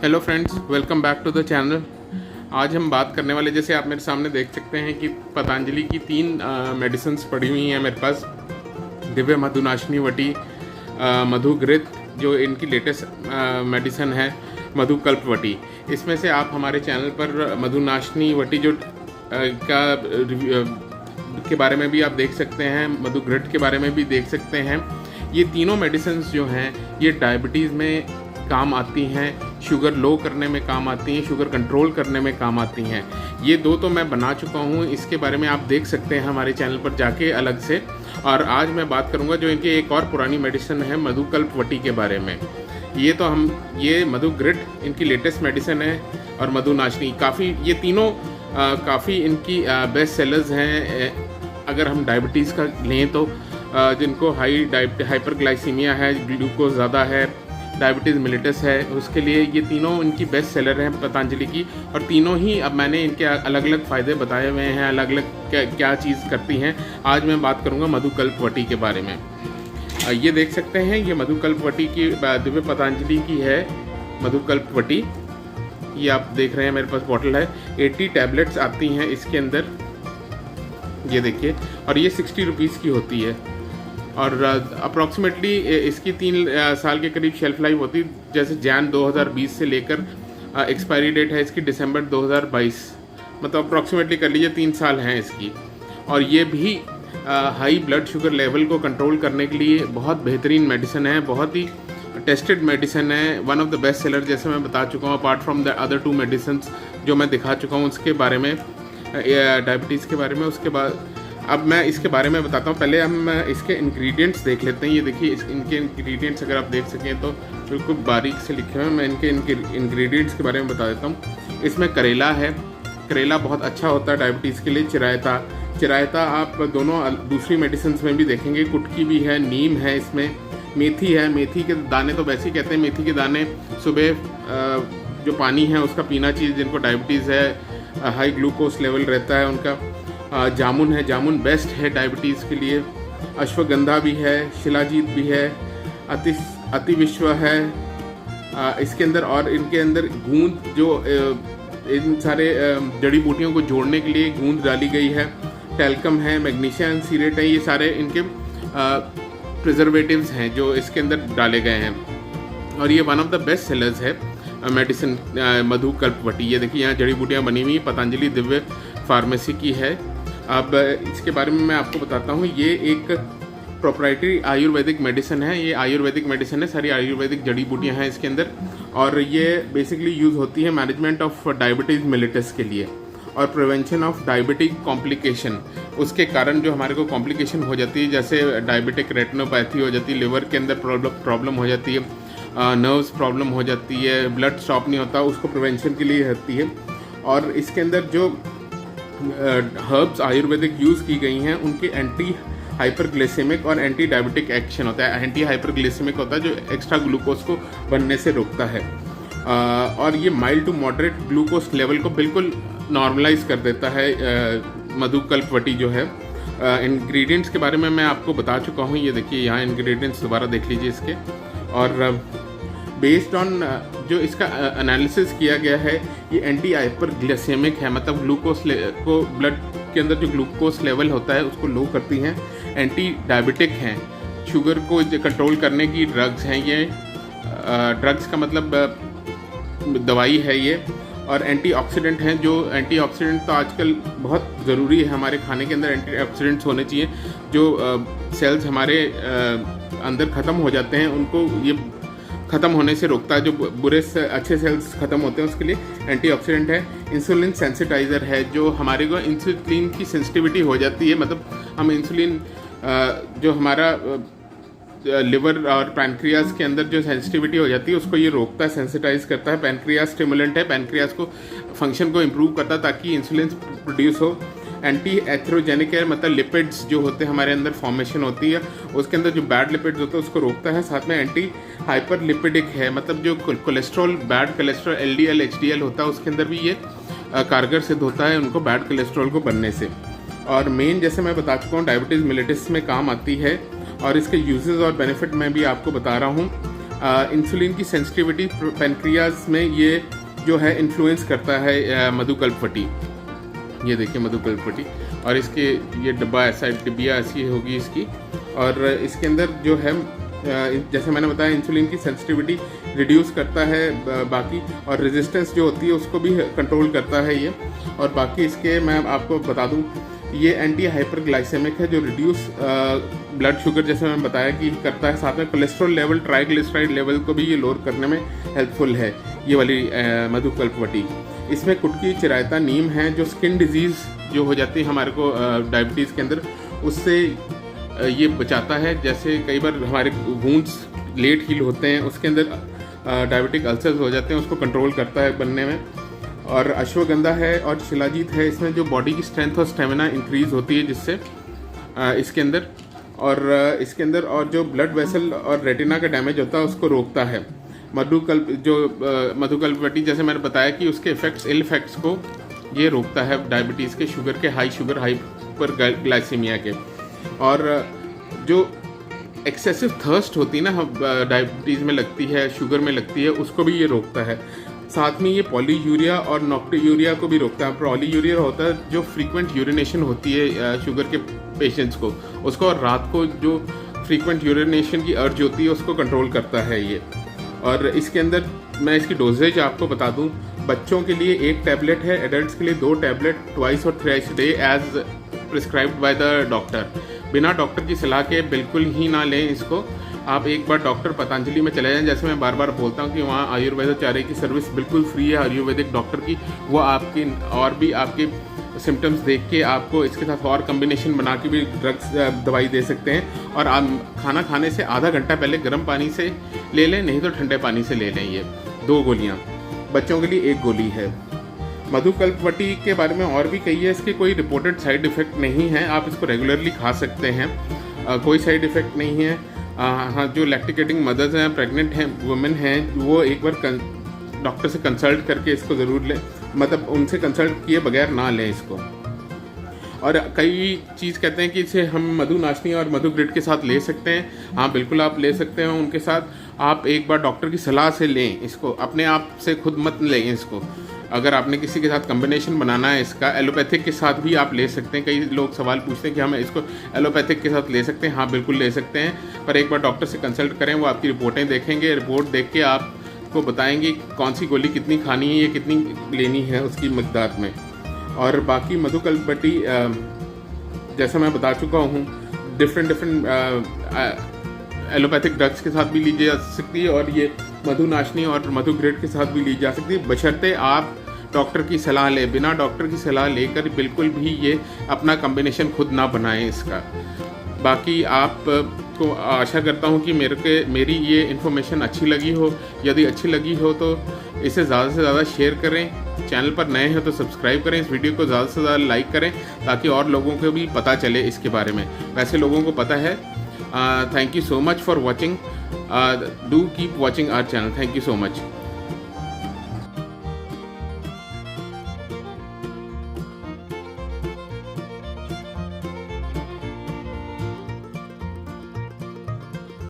Hello friends, welcome back to the channel. आज हम बात करने वाले, जैसे आप मेरे सामने देख सकते हैं कि पतंजलि की 3 मेडिसिन्स पड़ी हुई हैं मेरे पास। दिव्य मधुनाशिनी वटी, मधुघृत जो इनकी लेटेस्ट मेडिसिन है, मधुकल्प वटी। इसमें से आप हमारे चैनल पर मधुनाशिनी वटी जो के बारे में भी आप देख सकते हैं, मधुघृत के बारे में भी देख सकते हैं। ये तीनों मेडिसिन्स जो हैं ये डायबिटीज़ में काम आती हैं, शुगर लो करने में काम आती हैं, शुगर कंट्रोल करने में काम आती हैं। ये 2 तो मैं बना चुका हूँ, इसके बारे में आप देख सकते हैं हमारे चैनल पर जाके अलग से। और आज मैं बात करूँगा जो इनकी एक और पुरानी मेडिसिन है, मधुकल्प वटी के बारे में। ये मधुघृत इनकी लेटेस्ट मेडिसिन है, और मधुनाशिनी ये तीनों काफ़ी इनकी बेस्ट सेलर्स हैं। अगर हम डायबिटीज़ का लें तो जिनको हाइपरग्लाइसीमिया है, ग्लूकोज ज़्यादा है, डायबिटीज़ मिलिटस है, उसके लिए ये तीनों इनकी बेस्ट सेलर हैं पतंजलि की। और तीनों ही अब मैंने इनके अलग अलग फ़ायदे बताए हुए हैं, अलग अलग क्या चीज़ करती हैं। आज मैं बात करूँगा मधुकल्प वटी के बारे में। ये देख सकते हैं, ये मधुकल्प वटी की दिव्य पतंजलि की है मधुकल्प वटी। ये आप देख रहे हैं मेरे पास बॉटल है, 80 टैबलेट्स आती हैं इसके अंदर, ये देखिए। और ये 60 रुपीज़ की होती है, और अप्रॉक्सीमेटली इसकी 3 साल के करीब शेल्फ लाइफ होती है। जैसे जैन 2020 से लेकर एक्सपायरी डेट है इसकी दिसंबर 2022, मतलब अप्रॉक्सीमेटली कर लीजिए 3 साल हैं इसकी। और ये भी हाई ब्लड शुगर लेवल को कंट्रोल करने के लिए बहुत बेहतरीन मेडिसिन है, बहुत ही टेस्टेड मेडिसिन है, one of the best seller, जैसे मैं बता चुका हूँ। Apart from the other 2 medicine जो मैं दिखा चुका हूँ उसके बारे में, डायबिटीज़ के बारे में। उसके बाद अब मैं इसके बारे में बताता हूँ। पहले हम इसके इंग्रेडिएंट्स देख लेते हैं। ये देखिए, इनके इंग्रेडिएंट्स अगर आप देख सकें तो बिल्कुल बारीक से लिखे हुए हैं। मैं इनके इंग्रेडिएंट्स के बारे में बता देता हूँ। इसमें करेला है, करेला बहुत अच्छा होता है डायबिटीज़ के लिए। चिरायता आप दोनों दूसरी मेडिसिन में भी देखेंगे। कुटकी भी है, नीम है, इसमें मेथी है। मेथी के दाने तो वैसे ही कहते हैं, मेथी के दाने सुबह जो पानी है उसका पीना चाहिए जिनको डायबिटीज़ है, हाई ग्लूकोज लेवल रहता है उनका। जामुन है, जामुन बेस्ट है डायबिटीज़ के लिए। अश्वगंधा भी है, शिलाजीत भी है, अतिविश्व है इसके अंदर। और इनके अंदर गूंद, जो इन सारे जड़ी बूटियों को जोड़ने के लिए गूंद डाली गई है। टैल्कम है, मैग्नीशियम सीरेट है, ये सारे इनके प्रिजर्वेटिव्स हैं जो इसके अंदर डाले गए हैं। और ये one of the best sellers है मेडिसिन मधुकल्प वटी। ये देखिए, यहाँ जड़ी बूटियाँ बनी हुई, पतंजलि दिव्य फार्मेसी की है। अब इसके बारे में मैं आपको बताता हूँ। ये एक प्रोप्राइटरी आयुर्वेदिक मेडिसिन है। ये आयुर्वेदिक मेडिसिन है, सारी आयुर्वेदिक जड़ी बूटियाँ हैं इसके अंदर। और ये बेसिकली यूज़ होती है मैनेजमेंट ऑफ डायबिटीज़ मिलिटस के लिए, और प्रिवेंशन ऑफ डायबिटिक कॉम्प्लिकेशन। उसके कारण जो हमारे को कॉम्प्लिकेशन हो जाती है, जैसे डायबिटिक रेटिनोपैथी हो जाती है, लिवर के अंदर प्रॉब्लम हो जाती है, नर्व्स प्रॉब्लम हो जाती है, ब्लड स्टॉप नहीं होता, उसको प्रिवेंशन के लिए रहती है। और इसके अंदर जो हर्ब्स आयुर्वेदिक यूज़ की गई हैं उनके एंटी हाइपरग्लाइसेमिक और एंटी डायबिटिक एक्शन होता है। एंटी हाइपरग्लाइसेमिक होता है जो एक्स्ट्रा ग्लूकोज को बनने से रोकता है, और ये mild to moderate glucose level को बिल्कुल नॉर्मलाइज कर देता है मधुकल्प वटी जो है। इंग्रेडिएंट्स के बारे में मैं आपको बता चुका हूँ। ये देखिए, यहाँ इंग्रेडिएंट्स दोबारा देख लीजिए इसके। और बेस्ड ऑन जो इसका एनालिसिस किया गया है, ये एंटी हाइपरग्लाइसेमिक है, मतलब ग्लूकोज को ब्लड के अंदर जो ग्लूकोज लेवल होता है उसको लो करती हैं। एंटी डायबिटिक हैं, शुगर को कंट्रोल करने की ड्रग्स हैं ये। ड्रग्स का मतलब दवाई है ये। और एंटीऑक्सीडेंट हैं, जो एंटीऑक्सीडेंट तो आजकल बहुत ज़रूरी है, हमारे खाने के अंदर एंटीऑक्सीडेंट्स होने चाहिए। जो सेल्स हमारे अंदर ख़त्म हो जाते हैं उनको ये ख़त्म होने से रोकता है। जो बुरे से अच्छे सेल्स ख़त्म होते हैं उसके लिए एंटीऑक्सीडेंट है। इंसुलिन सेंसिटाइज़र है, जो हमारे को इंसुलिन की सेंसिटिविटी हो जाती है, मतलब हम इंसुलिन जो हमारा लिवर और पैनक्रियाज के अंदर जो सेंसिटिविटी हो जाती है उसको ये रोकता है, सेंसिटाइज करता है। पैनक्रियाज स्टिमुलेंट है, पैनक्रियाज को फंक्शन को इम्प्रूव करता है ताकि इंसुलिन प्रोड्यूस हो। एंटी एथ्रोजेनिक है, मतलब लिपिड्स जो होते हैं हमारे अंदर फॉर्मेशन होती है, उसके अंदर जो बैड लिपिड्स होते हैं उसको रोकता है। साथ में एंटी हाइपर लिपिडिक है, मतलब जो cholesterol, bad cholesterol LDL HDL होता है उसके अंदर भी ये कारगर सिद्ध होता है उनको बैड कोलेस्ट्रॉल को बनने से। और मेन, जैसे मैं बता चुका हूँ, डायबिटीज़ मिलिटस में काम आती है, और इसके यूजेस और बेनिफिट मैं भी आपको बता रहा हूँ। इंसुलिन की सेंसिटिविटी पेनक्रियाज में ये जो है इन्फ्लुएंस करता है मधुकल्पवटी। ये देखिए मधुकल्पवटी, और इसके ये डब्बा ऐसा डिब्बिया ऐसी होगी इसकी, और इसके अंदर जो है जैसे मैंने बताया इंसुलिन की सेंसिटिविटी रिड्यूस करता है बाकी, और रेजिस्टेंस जो होती है उसको भी कंट्रोल करता है ये। और बाकी इसके मैं आपको बता दूं ये एंटी हाइपरग्लाइसेमिक है, जो रिड्यूस ब्लड शुगर जैसे मैंने बताया कि करता है, साथ में कोलेस्ट्रॉल लेवल, ट्राइग्लिसराइड लेवल को भी ये लोअर करने में हेल्पफुल है ये वाली मधुकल्पवटी। इसमें कुटकी, चिरायता, नीम है, जो स्किन डिजीज़ जो हो जाती है हमारे को डायबिटीज़ के अंदर, उससे ये बचाता है। जैसे कई बार हमारे वुंड्स लेट हील होते हैं, उसके अंदर डायबिटिक अल्सर्स हो जाते हैं, उसको कंट्रोल करता है बनने में। और अश्वगंधा है और शिलाजीत है, इसमें जो बॉडी की स्ट्रेंथ और स्टेमिना इंक्रीज होती है जिससे इसके अंदर, और इसके अंदर और जो ब्लड वेसल और रेटिना का डैमेज होता है उसको रोकता है। मधुकल्पवटी जैसे मैंने बताया कि उसके इफेक्ट्स, इल इफेक्ट्स को ये रोकता है डायबिटीज़ के, शुगर के, हाई शुगर, हाइपर ग्लाइसीमिया के। और जो एक्सेसिव थर्स्ट होती है ना डायबिटीज़ में लगती है, शुगर में लगती है, उसको भी ये रोकता है। साथ में ये पॉलीयूरिया और नॉक्टोयूरिया को भी रोकता है। पॉलीयूरिया होता है जो फ्रीक्वेंट यूरिनेशन होती है शुगर के पेशेंट्स को, उसको, और रात को जो फ्रीक्वेंट यूरिनेशन की अर्ज होती है उसको कंट्रोल करता है ये। और इसके अंदर मैं इसकी डोजेज आपको बता दूं, बच्चों के लिए 1 टैबलेट है, एडल्ट्स के लिए 2 टैबलेट ट्वाइस और thrice day as prescribed by the doctor. बिना डॉक्टर की सलाह के बिल्कुल ही ना लें इसको। आप एक बार डॉक्टर पतंजलि में चले जाएं, जैसे मैं बार बार बोलता हूं कि वहाँ आयुर्वेदाचार्य की सर्विस बिल्कुल फ्री है, आयुर्वेदिक डॉक्टर की। वो आपकी और भी आपके सिम्टम्स देख के आपको इसके साथ और कम्बिनेशन बना के भी ड्रग्स दवाई दे सकते हैं। और आप खाना खाने से आधा घंटा पहले गर्म पानी से ले लें, नहीं तो ठंडे पानी से ले लें। ये 2 गोलियाँ, बच्चों के लिए 1 गोली है। मधुकल्पवटी के बारे में और भी कही है, इसके कोई रिपोर्टेड साइड इफ़ेक्ट नहीं है, आप इसको रेगुलरली खा सकते हैं, कोई साइड इफ़ेक्ट नहीं है। हाँ, जो लैक्टिकेटिंग मदर्स हैं, प्रेग्नेंट हैं, वुमेन हैं, वो एक बार डॉक्टर से कंसल्ट करके इसको ज़रूर लें, मतलब उनसे कंसल्ट किए बगैर ना लें इसको। और कई चीज़ कहते हैं कि इसे हम मधुनाशनी और मधुग्रिड के साथ ले सकते हैं। हाँ बिल्कुल आप ले सकते हैं उनके साथ। आप एक बार डॉक्टर की सलाह से लें इसको, अपने आप से खुद मत लें इसको। अगर आपने किसी के साथ कम्बिनेशन बनाना है इसका, एलोपैथिक के साथ भी आप ले सकते हैं। कई लोग सवाल पूछते हैं कि हम इसको एलोपैथिक के साथ ले सकते हैं। हाँ बिल्कुल ले सकते हैं, पर एक बार डॉक्टर से कंसल्ट करें, वो आपकी रिपोर्टें देखेंगे, रिपोर्ट देख के आपको बताएंगे कौन सी गोली कितनी खानी है, ये कितनी लेनी है उसकी मकदार में। और बाकी मधुकल्पवटी जैसा मैं बता चुका हूँ, डिफरेंट एलोपैथिक ड्रग्स के साथ भी ली जा सकती है, और ये मधुनाशनी और मधुग्रिड के साथ भी ली जा सकती है, बशर्ते आप डॉक्टर की सलाह लें। बिना डॉक्टर की सलाह लेकर बिल्कुल भी ये अपना कॉम्बिनेशन खुद ना बनाएं इसका। बाकी आप को आशा करता हूँ कि मेरी ये इन्फॉर्मेशन अच्छी लगी हो। यदि अच्छी लगी हो तो इसे ज़्यादा से ज़्यादा शेयर करें। चैनल पर नए हैं तो सब्सक्राइब करें, इस वीडियो को ज़्यादा से ज़्यादा लाइक करें ताकि और लोगों को भी पता चले इसके बारे में। वैसे लोगों को पता है। Thank you so much for watching. Do keep watching our channel. Thank you so much.